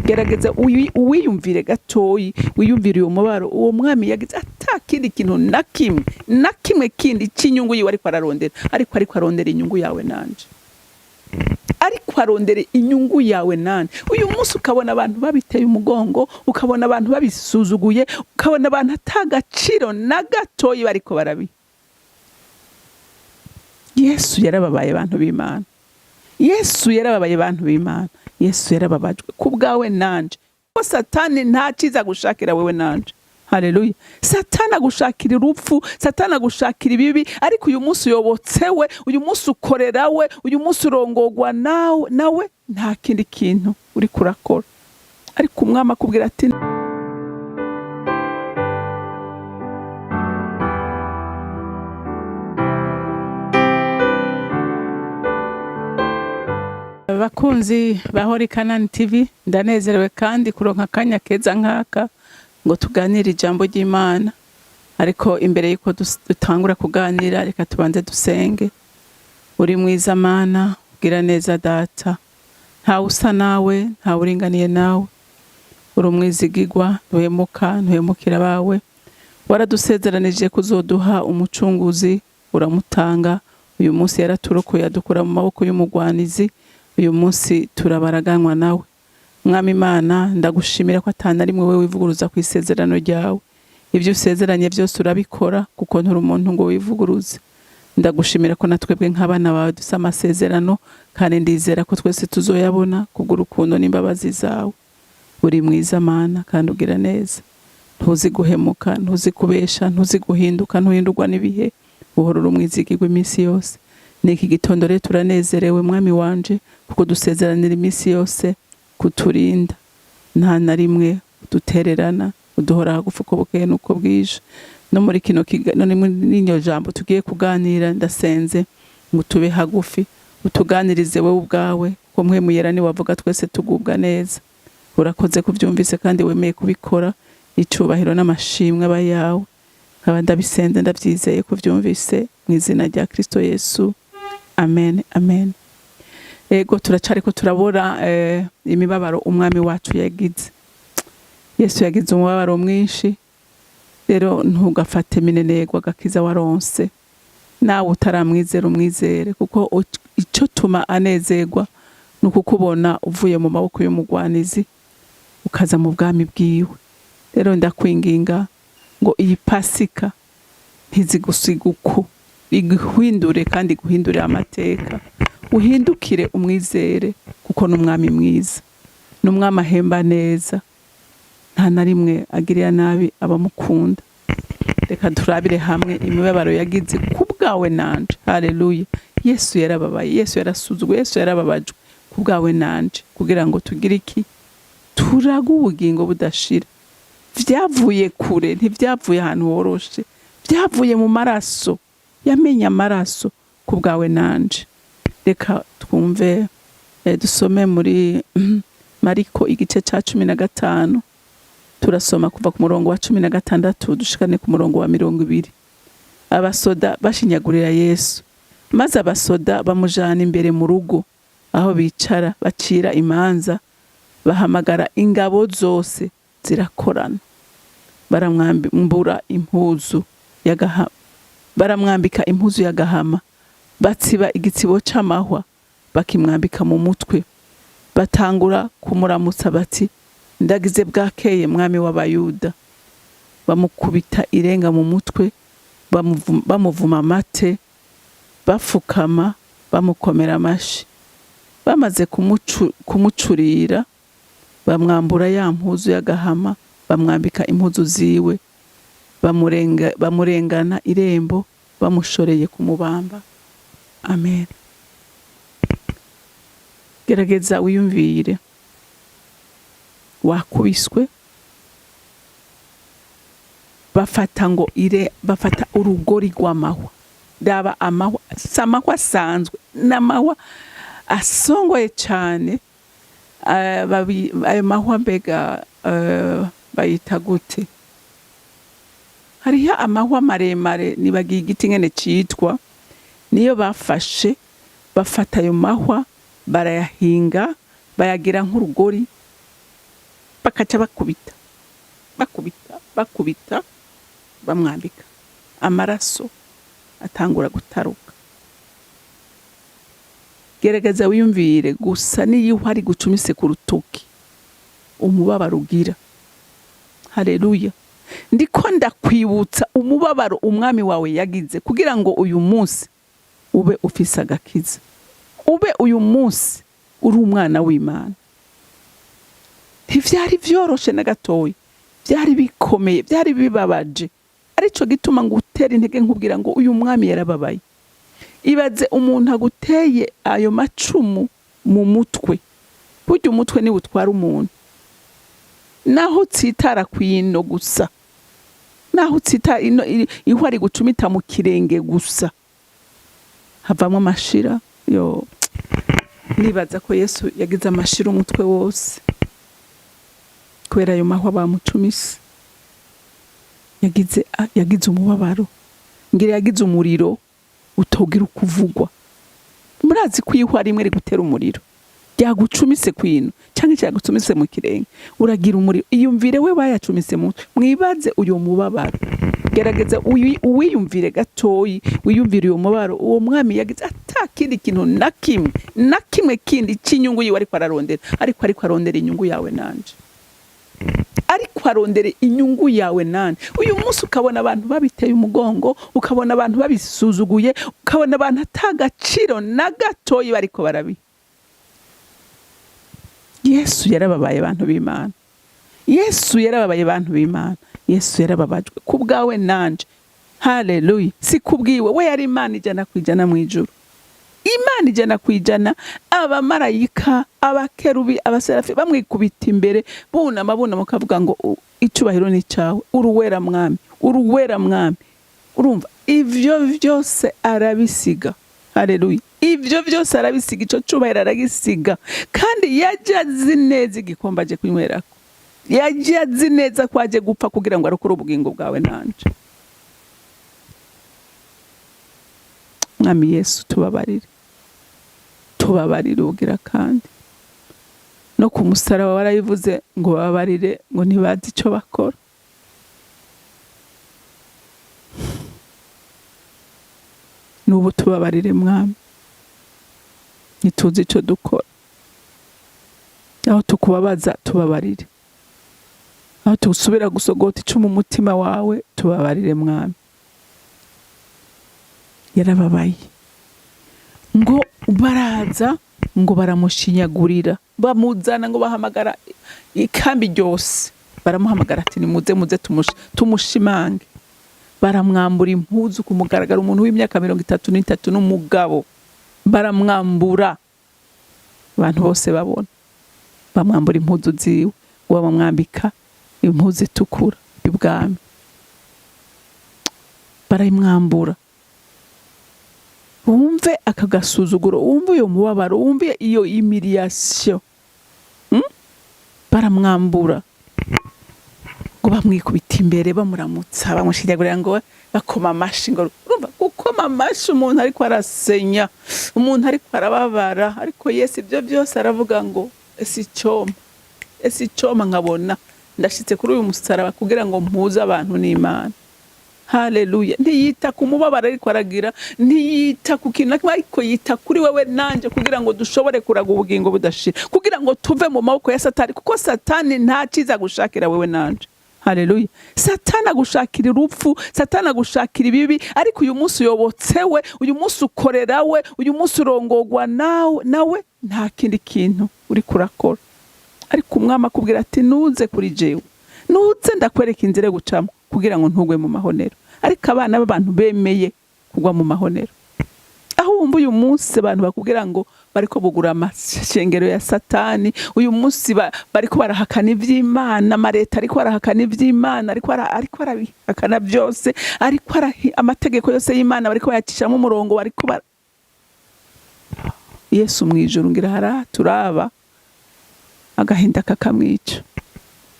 gerageza uwiyumvire gatoyi, wiyumvire uwo mubaro uwo mwami yagize atakindi kintu na kimwe kindi cy'inyungu yiwe ariko arondera inyungu yawe nanje, ariko arondere inyungu yawe nanje. Uyu munsi ukabona abantu babiteye umugongo, ukabona abantu babisuzuguye, ukabona abantu atagaciro na gatoyi bariko barabi. Yesu yarababaye abantu b'Imana, Yesu yarababaye abantu b'Imana, Yesu yarababajwe kubwawe nanje. Ko Satani nta ciza gushakira wewe nanje. Haleluya. Satani agushakira urupfu, Satani agushakira ibibi, ariko uyu munsi uyobotsewe, uyu munsi ukorerawe, uyu munsi urongorwa nawe nta kindi kintu uri kurakora. Ariko umwami akubwira ati bakunzi ba Holy Canaan TV, ndanezerewe kandi kuronka akanya keza nkaka ngo tuganire ijambo ry'Imana. Ariko imbere yuko dutangura kuganira, reka tubanze dusenge. Uri mwiza Mana, ugira neza Data, nta usa nawe, nta uringaniye nawe. Uri umwizigirwa, ntuhemukira bawe. Waradusezeranije kuzoduha umucunguzi, uramutanga. Uyu munsi yaraturokoye adukura mu maboko y'umugwanizi. Uyu munsi turabaraganwa nawe. Mwami Imana, ndagushimira ko atana rimwe wewe wivuguruza ku isezerano ryawe. Ibyo usezeranye byose urabikora, kuko nturi umuntu ngo wivuguruze. Ndagushimira ko natwebwe nk'abana bawe dusa amasezerano, kandi ndizera ko twese tuzoyabona kubw'urukundo n'imbabazi zawe. Uri mwiza Mana kandi ugira neza. Ntuzi guhemuka, ntuzi kubesha, ntuzi guhinduka, ntuhindurwa n'ibihe. Uhora uri umwizigirwa iminsi yose. Niki gitondo rero turanezerewe Mwami wanje, kuko dusezeranira iminsi yose kuturinda. Nta na rimwe dutererana, uduhora hagufi uko bukeye nuko bwije. No muri kino n'inyo jambo tugiye kuganira, ndasenze ngo tube hagufi, utuganirize wewe ubwawe, ko Mpwemu Yera ni wavuga twese tugubwa neza. Urakoze kubyumvise kandi wemeye kubikora. Icubahiro n'amashimwe aba yawe. Nkaba ndabisenze ndabyizeye kubyumvise mu izina rya Kristo Yesu. Amen, amen. Ego turacariko turabora imibabaro umwami wacu yagize. Yesu yagize umubabaro mwinshi. Rero ntugafate minenegwa gakiza waronse. Nawe utaramwizera umwizere, kuko ico tuma anezerwa nukukubona uvuye mu maboko y'umugwanizi ukaza mu bwami bwiwe. Rero ndakwinginga ngo iyi Pasika ntizigusiguko, iguhindure kandi guhindure amateka. Uhindukire umwizere, kuko n'umwami mwiza, n'umwami ahemba neza, nta na rimwe agirira nabi abamukunda. Reka turabire hamwe imibabaro yagize kubwawe nanje. Haleluya. Yesu yarababaye, Yesu yarasuzugwe, Yesu yarababajwe kubwawe nanje, kugira ngo tugire iki? Turaga ubugingo budashira. Vyavuye kure, ntivyavuye ahantu horoshe, vyavuye mu maraso, yamenye amaraso kubwawe nanje. Reka twumve dusome muri Mariko igice ca 15. Turasoma kuva ku murongo wa 16 dushikane ku murongo wa 20. Abasoda bashinyagurira Yesu, maze abasoda bamujana imbere mu rugo aho bicara bacira imanza. Bahamagara ingabo zose zirakorana, baramwambura impuzu y'agahama, baramwambika impuzu y'agahama, batsiba igitsibo c'amahwa bakimwambika mu mutwe. Batangura kumuramutsa bati, ndagize bwakeye mwami w'abayuda. Bamukubita irenga mu mutwe, bamuvuma amate, bafukama, bamukomera amashi. Bamaze kumucurira, bamwambura ya mpuzu y'agahama, bamwambika impuzu ziwe, bamurengana irembo, bamushoreye kumubamba. Amen. Gerageza wiyumvire, wakubiswe, bafata urugori rw'amahwa. Daba amahwa, samahwa asanzwe, n'amahwa asongoye cyane. Ayo mahwa mbega bayita gute? Hariho amahwa maremare, nibagiye igiti ngene citwa. Niyo bafashe, bafata ayo mahwa, barayahinga, bayagira nk'urugori, bakaca bakubita bamwambika, amaraso atangura gutaruka. Gerageza wiyumvire gusa niyo uhari gucumise ku rutoki umubabaro ugira. Haleluya. Ndiko ndakwibutsa umubabaro umwami wawe yagize kugira ngo uyu munsi ube ufise agakiza, ube uyu munsi uri umwana w'Imana. Ntivyari vyoroshe na gatoyi, byari bikomeye, byari bibabaje. Arico gituma ngo utera intege nkubwira ngo uyu mwami yarababaye. Ibaze umuntu aguteye ayo macumu mu mutwe, burya umutwe ni utwara umuntu. Naho tsitara kwino gusa, naho tsita ihwari gucumita mu kirenge gusa, havamwe amashira. Yo, nibaza ko Yesu yagize amashira umutwe wose kubera ayo mahwa bamucumise. Yagize umubabaro, ngira yagize umuriro utogira ukuvugwa. Murazi ko ihwa rimwe rigutera umuriro ryagucumise kwino cyangwa cyagucumise mu kirenge, uragira umuriro. Iyumvire we bayacumise mu mwibaze uyu mubabaro. Gerageza uwiyumvire gatoyi, wiyumvire uyu mubabaro uwo mwami yagize atakindi kintu na kimwe kindi cy'inyungu yiwe ariko arondera inyungu yawe nanje. Ariko arondere inyungu yawe nani. Uyu munsi ukabona abantu babiteye umugongo, ukabona abantu babisuzuguye, ukabona abantu atagaciro na gatoyi bariko barabi. Yesu yarababaye abantu b'Imana. Yesu yarababaye abantu b'Imana. Yesu yarababajwe kubwawe nanje. Haleluya. Si kubwiwe, we yari Imana ijana kwijana mu ijuru. Imana ijana kwijana, abamarayika, abakerubi, abaserafi bamwikubita imbere, bunama mukavuga ngo icubahiro ni cyawe, uruwera mwami, uruwera mwami. Urumva ivyo vyose arabisiga. Haleluya. Ivyo vyose arabisiga, ico cubahiro aragisiga. Kandi yaje azi neza igikombe aje kunywerako. Yaje azi neza ko aje gupfa kugira ngo arokore ubugingo bwawe nanje. Mwami Yesu tubabarire ugira kandi no ku musaraba warayivuze ngo babarire ngo ntibazi icyo bakora. Nubu tubabarire mwami, nituzi icyo dukora. Aho tukubabaza tubabarire, aho tusubira gusogota icumu umutima wawe tubabarire mwami. Yarababaye ngo baraza ngo baramushinyagurira, bamuzana ngo bahamagara ikambi ryose, baramuhamagara ati nimuze tumushimange. Baramwambura impuzu ku mugaragaro, umuntu w'imyaka 33 n'umugabo baramwambura, abantu bose babona, bamwambura impuzu ziwe, bamwambika impuzu itukura y'ubwami, baramwambura. Wumve akagasuzuguro, wumve uyo mubabaro, wumve iyo humiliation. Baramwambura ngo bamwikubita imbere, bamuramutsa, bamushyinyagurira ngo bakoma amashi. Ngo urumva gukoma amashi umuntu ariko arasenya, umuntu ariko arababara. Ariko Yesu ibyo byose aravuga ngo esi icyoma nkabona ndashitse kuri uyu musaraba kugira ngo mpuze abantu n'Imana. Haleluya. Ntiyita ku mubabaro ariko aragira, ntiyita ku kintu ariko yita kuri wewe nanje kugira ngo dushobore kuraga ubugingo budashira, kugira ngo tuve mu maboko ya Satani, kuko Satani nta ciza gushakira wewe nanje. Haleluya. Satani agushakira urupfu, Satani agushakira ibibi, ariko uyu munsi uyobotsewe, uyu munsi ukorerawe, uyu munsi urongogwa nawe nta kindi kintu uri kurakora. Ariko umwami akubwira ati nuze kuri jewe, nuze ndakwereka inzira gucamo kugira ngo ntugwe mu mahonero. Ariko abana b'abantu bemeye kugwa mu mahonero. Aho wumva uyu munsi abantu bakubwira ngo bariko bugura amashengero ya Satani, uyu munsi bariko barahakana ivy'Imana, amareta ariko barahakana ivy'Imana, ariko arabihakana byose, ariko amategeko yose y'Imana bariko bayacishamo umurongo, bariko Yesu mwijuru ngira turaba agahinda kakamwica.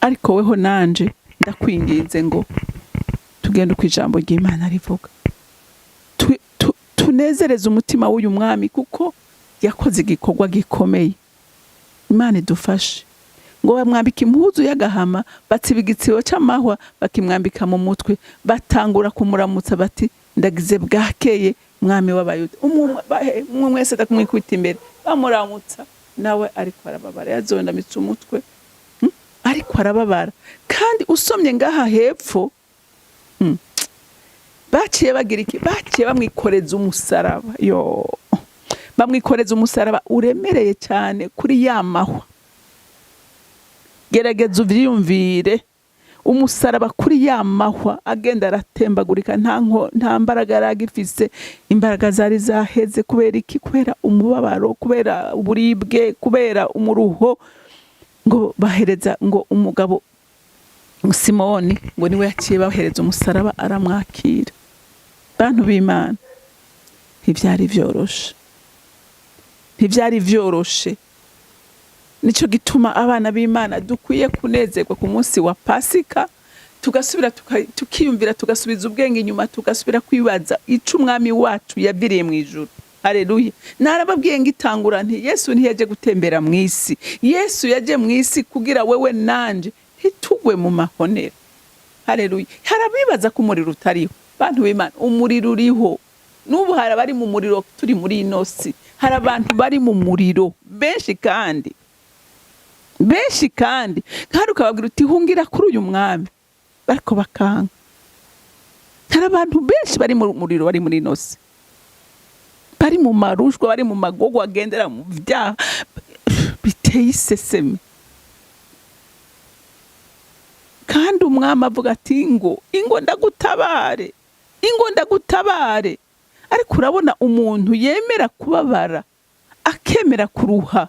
Ariko weho nanje ndakwinginze ngo tugende ku ijambo ry'Imana rivuga, tunezereze umutima w'uyu mwami kuko yakoze igikorwa gikomeye. Imana idufashe ngo bamwambika impuzu y'agahama, batsiba igitsebo c'amahwa bakimwambika mu mutwe, batangura kumuramutsa bati ndagize bwakeye mwami w'abayuda. Umwe mwese akumwikubita imbere bamuramutsa, nawe ariko arababara, yazondamitse umutwe ariko arababara. Kandi usomye ngaha hepfo baciye bagira iki? Baciye bamwikoreza umusaraba. Bamwikoreza umusaraba uremereye cyane kuri ya mahwa. Gerageza uvyiyumvire, umusaraba kuri ya mahwa agenda aratembagurika, nta mbaraga yaragifise, imbaraga zari zaheze. Kubera iki? Kubera umubabaro, kubera uburibwe, kubera umuruho. Ngo bahereza ngo umugabo Simoni ngo niwe yaciye bahereza umusaraba aramwakira. Bantu b'Imana, ntivyari vyoroshe. Nico gituma abana b'Imana dukwiye kunezerwa ku munsi wa Pasika, tugasubira tukiyumvira, tugasubiza ubwenge inyuma, tugasubira kwibaza ico umwami wacu yaviriye mu ijuru. Haleluya. Narababwiye ngitangura nti Yesu ntiyaje gutembera mu isi. Yesu yaje mu isi kugira wewe nanje ntitugwe mu mahonera. Haleluya. Harabibaza ko umuriro utariho. Bantu b'Imana, umuriro uriho. N'ubu hari abari mu muriro turi muri ino si. Hari abantu bari mu muriro benshi kandi kandi ukababwira uti hungira kuri uyu mwami, bariko bakanga. Hari abantu benshi bari mu muriro, bari muri ino si, bari mu marushwa, bari mu magogo, agendera mu vyaha biteye iseseme. Kandi umwami avuga ati ingo ndagutabare, ariko urabona umuntu yemera kubabara, akemera kuruha,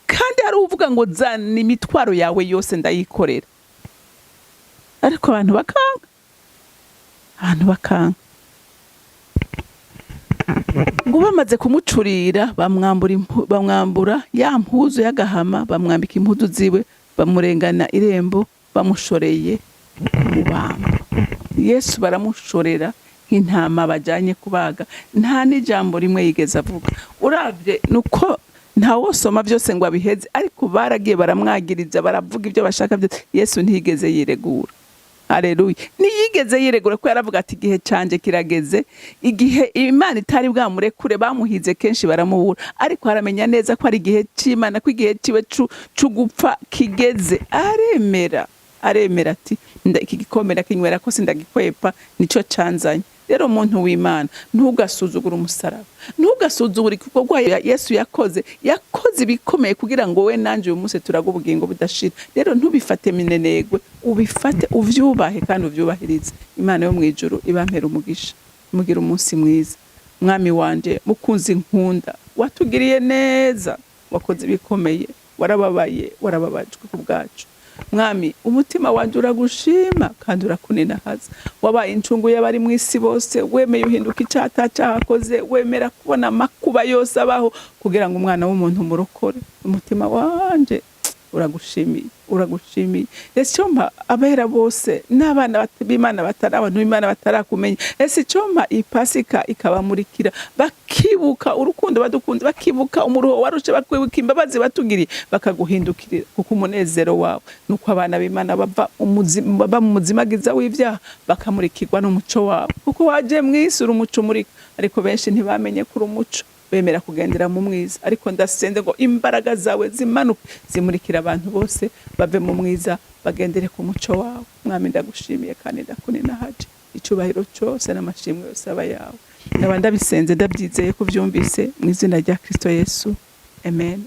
kandi hari uvuga ngo zana imitwaro yawe yose ndayikorera. Ariko abantu bakanga. Ngo bamaze kumucurira bamwambura ya mpuzu y'agahama, bamwambika impuzu ziwe, bamurengana irembo, bamushoreye mubamba. Yesu baramushorera nk'intama bajanye kubaga, nta n'ijambo rimwe yigeze avuga. Uravye nuko nta wosoma byose ngo abiheze, ariko baragiye baramwagiriza, baravuga ibyo bashaka byose. Yesu ntiyigeze yiregura. Haleluya. Niyigeze yiregura, ko yaravuga ati igihe canje kirageze. Igihe Imana itari bwamurekure, bamuhize kenshi baramubura, ariko haramenya neza ko ari igihe c'Imana, ko igihe ciwe c'ugupfa kigeze. Aremera ati iki gikomera kinywera ko sindagikwepa, nico canzanye. Rero muntu w'Imana, ntugasuzugura umusaraba, ntugasuzugura igikorwa Yesu yakoze ibikomeye kugira ngo we nanje uyu munsi turaga ubugingo budashira. Rero ntubifate minenegwe, ubifate uvyubahe kandi uvyubahirize. Imana yo mwijuru ibampera umugisha, mugira umunsi mwiza. Mwami wanje mukunzi nkunda, watugiriye neza, wakoze ibikomeye, warababajwe ku bwacu. Mwami, umutima wanje uragushima kandi urakuninahaza. Wabaye incungu y'abari mu isi bose, wemeye uhinduka icata cyakoze, wemera kubona amakuba yose abaho kugira ngo umwana w'umuntu murokore. Umutima wanje uragushimiye. Ese cyompa abera bose n'abana b'Imana abantu b'Imana batarakumenya. Ese cyompa ipasika ikabamurikira, bakibuka urukundo badukunze, bakibuka umuruho warushe, bakwibuka imbabazi batugiriye, bakaguhindukirira kuko umunezero wawe nuko abana b'Imana bava mu muzimagiza w'ivyaha, bakamurikirwa n'umuco wawe, kuko waje mwisura umuco murika. Ariko benshi ntibamenye kuri umuco, bemera kugendera mu mwiza. Ariko ndasenze ngo imbaraga zawe zimanuke, zimurikira abantu bose, bave mu mwiza, bagendere ku muco wawe. Mwami, ndagushimiye kandi ndakuninahaje. Icubahiro cyose n'amashimwe yose aba yawe. Ndaba ndabisenze ndabyizeye ko vyumvise mu izina rya Kristo Yesu. Amen.